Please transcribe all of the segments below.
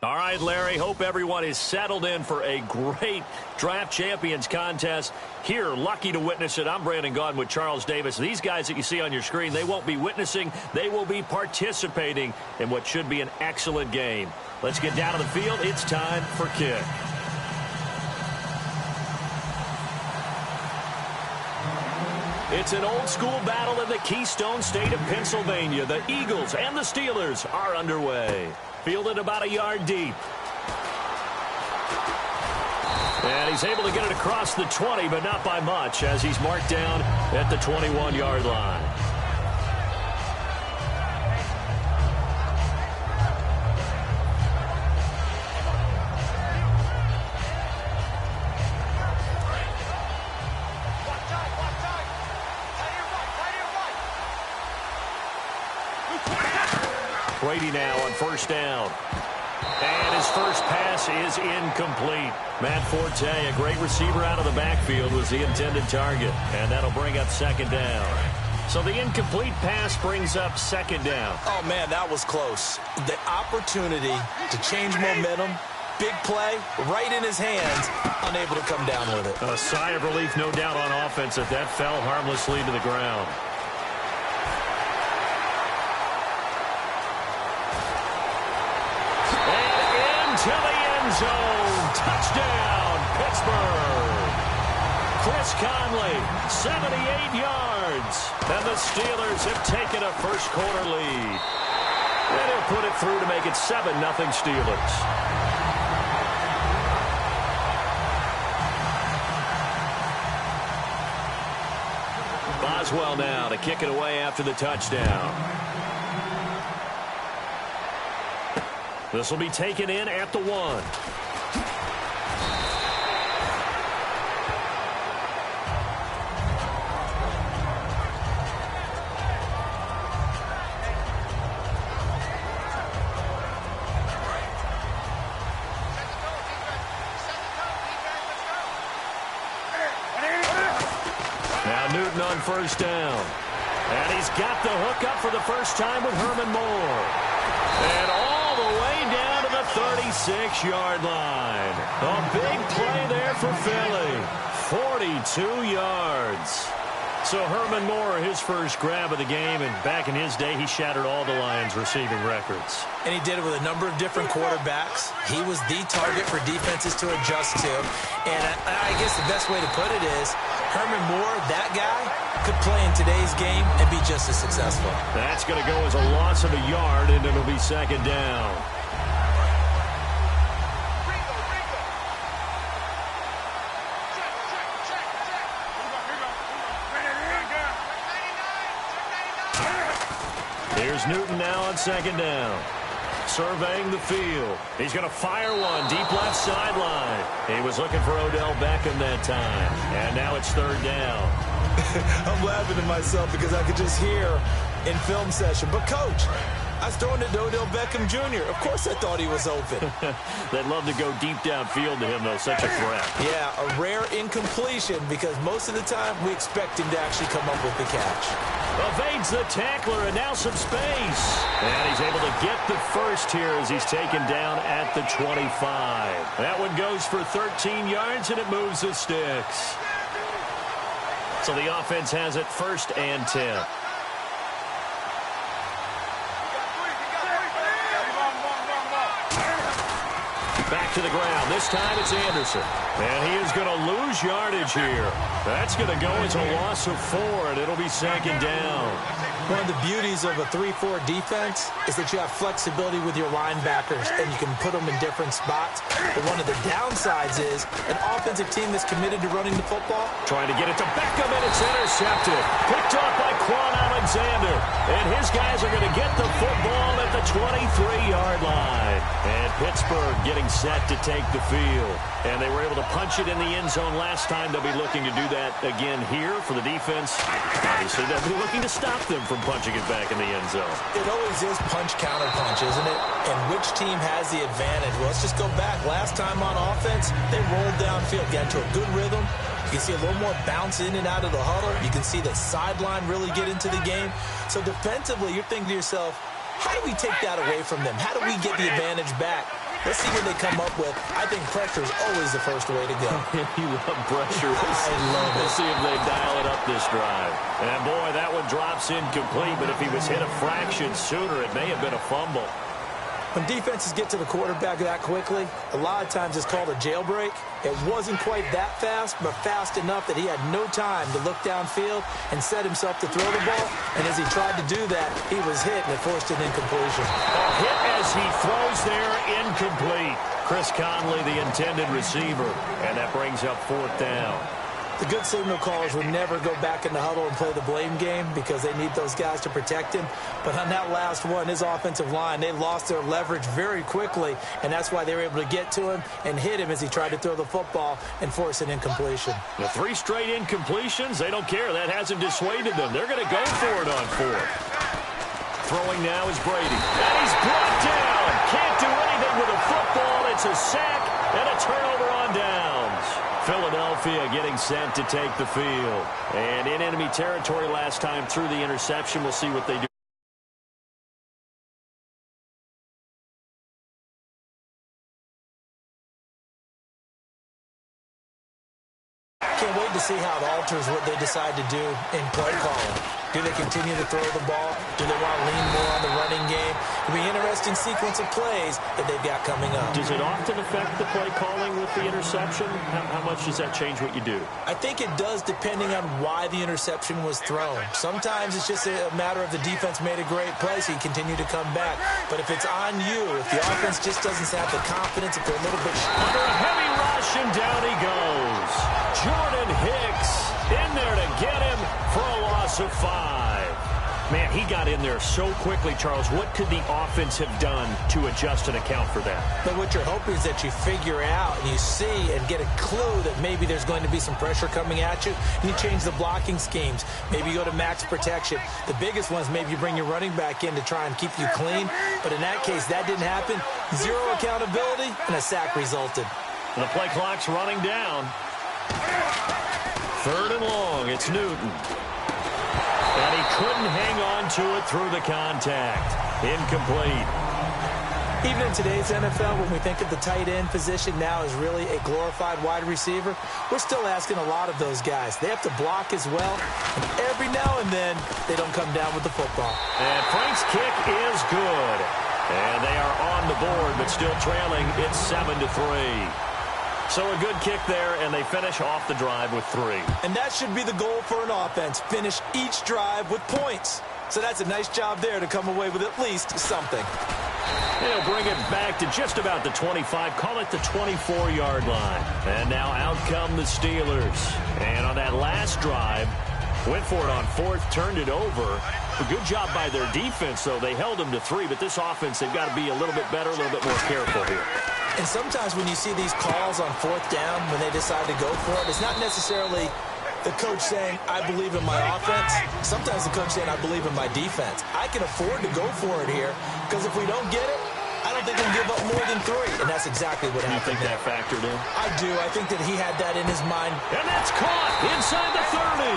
All right, Larry, hope everyone is settled in for a great Draft Champions contest. Here, lucky to witness it, I'm Brandon Gaudin with Charles Davis. These guys that you see on your screen, they won't be witnessing, they will be participating in what should be an excellent game. Let's get down to the field. It's time for kick. It's an old-school battle in the Keystone State of Pennsylvania. The Eagles and the Steelers are underway. Fielded about a yard deep. And he's able to get it across the 20, but not by much, as he's marked down at the 21-yard line. Brady now on first down. And his first pass is incomplete. Matt Forte, a great receiver out of the backfield, was the intended target. And that'll bring up second down. So the incomplete pass brings up second down. Oh, man, that was close. The opportunity to change momentum, big play, right in his hands, unable to come down with it. A sigh of relief, no doubt, on offense that fell harmlessly to the ground. To the end zone. Touchdown, Pittsburgh. Chris Conley, 78 yards. And the Steelers have taken a first-quarter lead. And he'll put it through to make it 7-0 Steelers. Boswell now to kick it away after the touchdown. This will be taken in at the 1. Now Newton on first down. And he's got the hook up for the first time with Herman Moore. And all the way down to the 36-yard line. A big play there for Philly. 42 yards. So Herman Moore, his first grab of the game, and back in his day, he shattered all the Lions' receiving records. And he did it with a number of different quarterbacks. He was the target for defenses to adjust to. And I guess the best way to put it is, Herman Moore, that guy, could play in today's game and be just as successful. That's going to go as a loss of a yard, and it'll be second down. Here's Newton now on second down. Surveying the field. He's going to fire one deep left sideline. He was looking for Odell Beckham that time. And now it's third down. I'm laughing to myself because I could just hear in film session. But, Coach, I was throwing it to Odell Beckham Jr. Of course I thought he was open. They'd love to go deep downfield to him, though. Such a threat. Yeah, a rare incompletion because most of the time we expect him to actually come up with the catch. Evades the tackler and now some space. And he's able to get the first here as he's taken down at the 25. That one goes for 13 yards and it moves the sticks. So the offense has it first and 10. Back to the ground. This time it's Anderson. And he is going to lose yardage here. That's going to go as a loss of 4, and it'll be second down. One of the beauties of a 3-4 defense is that you have flexibility with your linebackers, and you can put them in different spots. But one of the downsides is an offensive team that's committed to running the football. Trying to get it to Beckham, and it's intercepted. Picked off by Quan Alexander. And his guys are going to get the football at the 23-yard line. And Pittsburgh getting set to take the field. And they were able to punch it in the end zone last time. They'll be looking to do that again here for the defense. Obviously, they'll be looking to stop them from punching it back in the end zone. It always is punch-counter-punch, isn't it? And which team has the advantage? Well, let's just go back. Last time on offense, they rolled downfield, got into a good rhythm. You can see a little more bounce in and out of the huddle. You can see the sideline really get into the game. So defensively, you're thinking to yourself, how do we take that away from them? How do we get the advantage back? Let's see what they come up with. I think pressure is always the first way to go. You love pressure. I love it. We'll see if they dial it up this drive. And, boy, that one drops incomplete, but if he was hit a fraction sooner, it may have been a fumble. When defenses get to the quarterback that quickly, a lot of times it's called a jailbreak. It wasn't quite that fast, but fast enough that he had no time to look downfield and set himself to throw the ball. And as he tried to do that, he was hit, and it forced an incompletion. A hit as he throws there, incomplete. Chris Conley, the intended receiver, and that brings up fourth down. The good signal callers would never go back in the huddle and play the blame game because they need those guys to protect him. But on that last one, his offensive line, they lost their leverage very quickly, and that's why they were able to get to him and hit him as he tried to throw the football and force an incompletion. The 3 straight incompletions, they don't care. That hasn't dissuaded them. They're going to go for it on fourth. Throwing now is Brady. And he's brought down. Can't do anything with a football. It's a sack and a turnover on downs. Philadelphia getting set to take the field. And in enemy territory last time through the interception. We'll see what they do. Can't wait to see how it alters what they decide to do in play calling. Do they continue to throw the ball? Do they want to lean more on the running game? It'll be an interesting sequence of plays that they've got coming up. Does it often affect the play calling with the interception? How much does that change what you do? I think it does depending on why the interception was thrown. Sometimes it's just a matter of the defense made a great play, so you continue to come back. But if it's on you, if the offense just doesn't have the confidence, if they're a little bit... Under a heavy rush, and down he goes. Jordan Hicks in there to get him for a loss of 5. Man, he got in there so quickly, Charles. What could the offense have done to adjust and account for that? But what you're hoping is that you figure out and you see and get a clue that maybe there's going to be some pressure coming at you, and you change the blocking schemes. Maybe you go to max protection. The biggest one is maybe you bring your running back in to try and keep you clean. But in that case, that didn't happen. Zero accountability, and a sack resulted. The play clock's running down. 3rd and long. It's Newton. And he couldn't hang on to it through the contact. Incomplete. Even in today's NFL, when we think of the tight end position now as really a glorified wide receiver, we're still asking a lot of those guys. They have to block as well, and every now and then, they don't come down with the football. And Frank's kick is good. And they are on the board, but still trailing. It's 7-3. So a good kick there, and they finish off the drive with 3. And that should be the goal for an offense, finish each drive with points. So that's a nice job there to come away with at least something. They'll bring it back to just about the 25, call it the 24-yard line. And now out come the Steelers. And on that last drive, went for it on 4th, turned it over. A good job by their defense, though. They held them to 3, but this offense, they've got to be a little bit better, a little bit more careful here. And sometimes when you see these calls on 4th down, when they decide to go for it, it's not necessarily the coach saying, I believe in my offense. Sometimes the coach saying, I believe in my defense. I can afford to go for it here, because if we don't get it, I don't think we'll give up more than 3. And that's exactly what happened. You think that factored in? I do. I think that he had that in his mind. And that's caught inside the 30.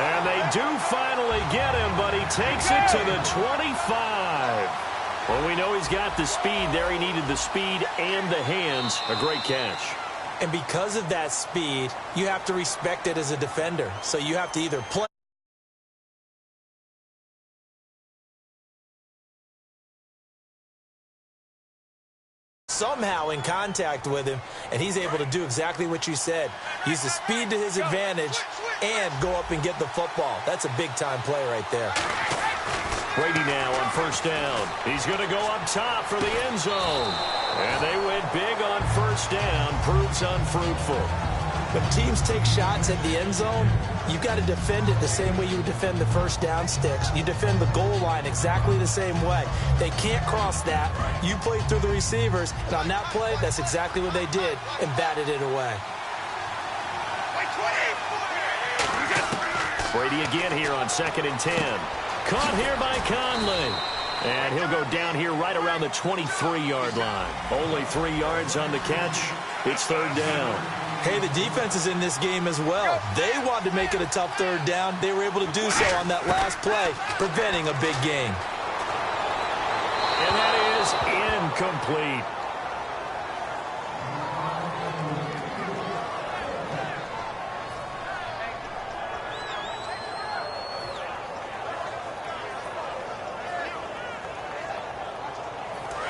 And they do finally get him, but he takes it to the 25. Well, we know he's got the speed there. He needed the speed and the hands. A great catch. And because of that speed, you have to respect it as a defender. So you have to either play somehow in contact with him, and he's able to do exactly what you said. Use the speed to his advantage and go up and get the football. That's a big-time play right there. Brady now on 1st down. He's going to go up top for the end zone. And they went big on 1st down. Proves unfruitful. When teams take shots at the end zone, you've got to defend it the same way you would defend the 1st down sticks. You defend the goal line exactly the same way. They can't cross that. You play through the receivers, and on that play, that's exactly what they did, and batted it away. Brady again here on 2nd and 10. Caught here by Conley. And he'll go down here right around the 23-yard line. Only 3 yards on the catch. It's 3rd down. Hey, the defense is in this game as well. They wanted to make it a tough 3rd down. They were able to do so on that last play, preventing a big gain. And that is incomplete.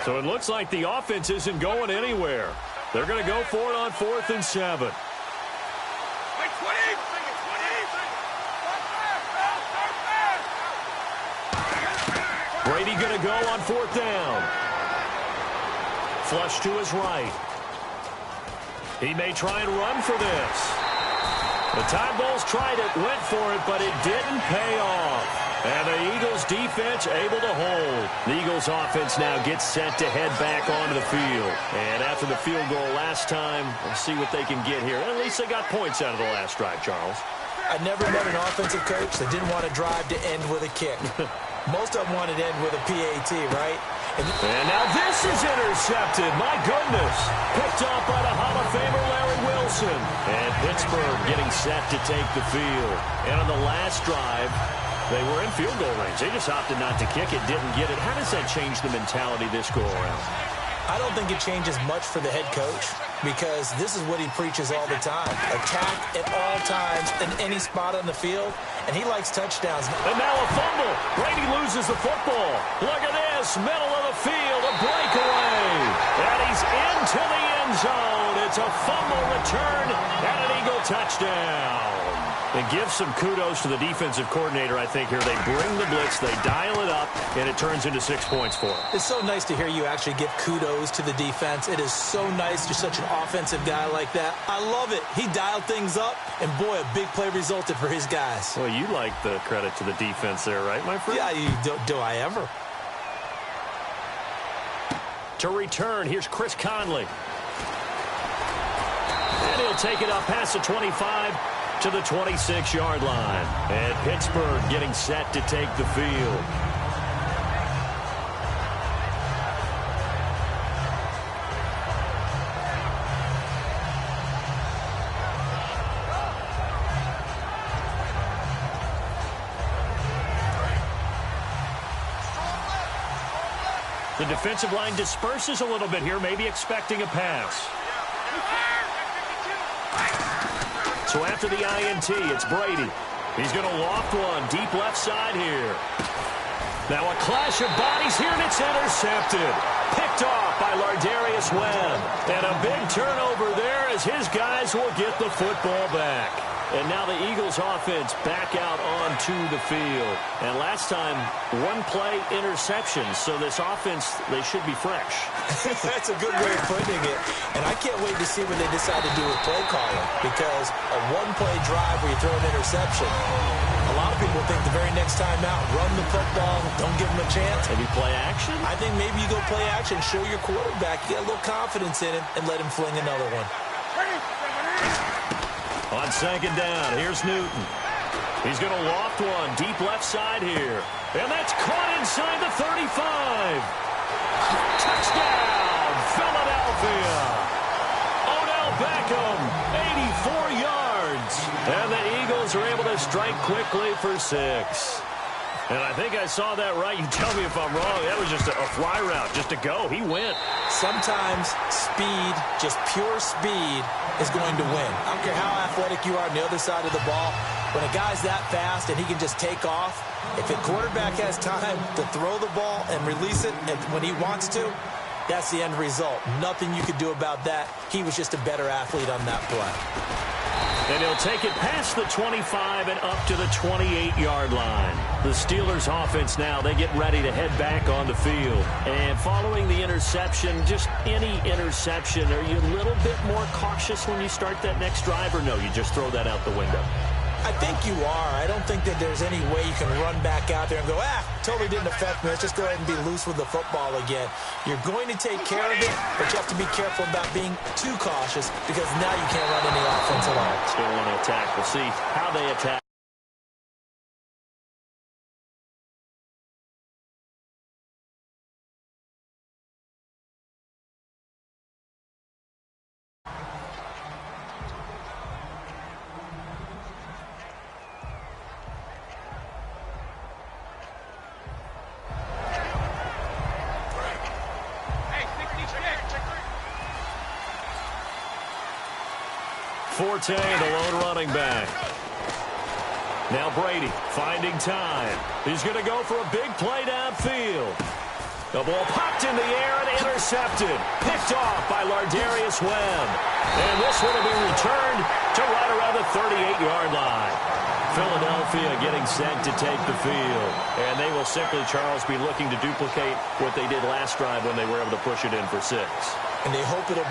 So it looks like the offense isn't going anywhere. They're going to go for it on 4th and 7. Brady going to go on 4th down. Flush to his right. He may try and run for this. The Tide Bulls tried it, went for it, but it didn't pay off. And the Eagles defense able to hold. The Eagles offense now gets set to head back onto the field. And after the field goal last time, we'll see what they can get here. At least they got points out of the last drive, Charles. I never met an offensive coach that didn't want to drive to end with a kick. Most of them wanted to end with a PAT, right? And now this is intercepted. My goodness. Picked off by the Hall of Famer Larry Wilson. And Pittsburgh getting set to take the field. And on the last drive, they were in field goal range. They just opted not to kick it, didn't get it. How does that change the mentality this go around? I don't think it changes much for the head coach because this is what he preaches all the time. Attack at all times in any spot on the field, and he likes touchdowns. And now a fumble. Brady loses the football. Look at this. Middle of the field, a breakaway. And he's into the end zone. It's a fumble return and an Eagle touchdown. And give some kudos to the defensive coordinator, I think, here. They bring the blitz, they dial it up, and it turns into 6 points for them. It's so nice to hear you actually give kudos to the defense. It is so nice. You're such an offensive guy like that. I love it. He dialed things up, and boy, a big play resulted for his guys. Well, you like the credit to the defense there, right, my friend? Yeah, do I ever? To return, here's Chris Conley. And he'll take it up past the 25 to the 26-yard line. And Pittsburgh getting set to take the field. The defensive line disperses a little bit here, maybe expecting a pass. So after the INT, it's Brady. He's going to loft one deep left side here. Now a clash of bodies here, and it's intercepted. Picked off by Lardarius Webb. And a big turnover there as his guys will get the football back. And now the Eagles offense back out onto the field. And last time, one play interception. So this offense, they should be fresh. That's a good way of putting it. And I can't wait to see what they decide to do with play calling. Because a one-play drive where you throw an interception, a lot of people think the very next time out, run the football, don't give them a chance. Maybe play action? I think maybe you go play action, show your quarterback, get a little confidence in him, and let him fling another one. On second down, here's Newton. He's going to loft one deep left side here. And that's caught inside the 35. Touchdown, Philadelphia. Odell Beckham, 84 yards. And the Eagles are able to strike quickly for 6. And I think I saw that right. You tell me if I'm wrong. That was just a fly route, just to go. He went. Sometimes speed, just pure speed, is going to win. I don't care how athletic you are on the other side of the ball. When a guy's that fast and he can just take off, if a quarterback has time to throw the ball and release it when he wants to, that's the end result. Nothing you could do about that. He was just a better athlete on that play. And he'll take it past the 25 and up to the 28-yard line. The Steelers offense now, they get ready to head back on the field. And following the interception, just any interception, are you a little bit more cautious when you start that next drive, or no, you just throw that out the window? I think you are. I don't think that there's any way you can run back out there and go, totally didn't affect me. Let's just go ahead and be loose with the football again. You're going to take care of it, but you have to be careful about being too cautious because now you can't run any offense at all. Still want to attack. We'll see how they attack. Forte, the lone running back. Now Brady finding time. He's going to go for a big play downfield. The ball popped in the air and intercepted. Picked off by Lardarius Webb. And this one will be returned to right around the 38-yard line. Philadelphia getting set to take the field. And they will simply, Charles, be looking to duplicate what they did last drive when they were able to push it in for 6. And they hope it'll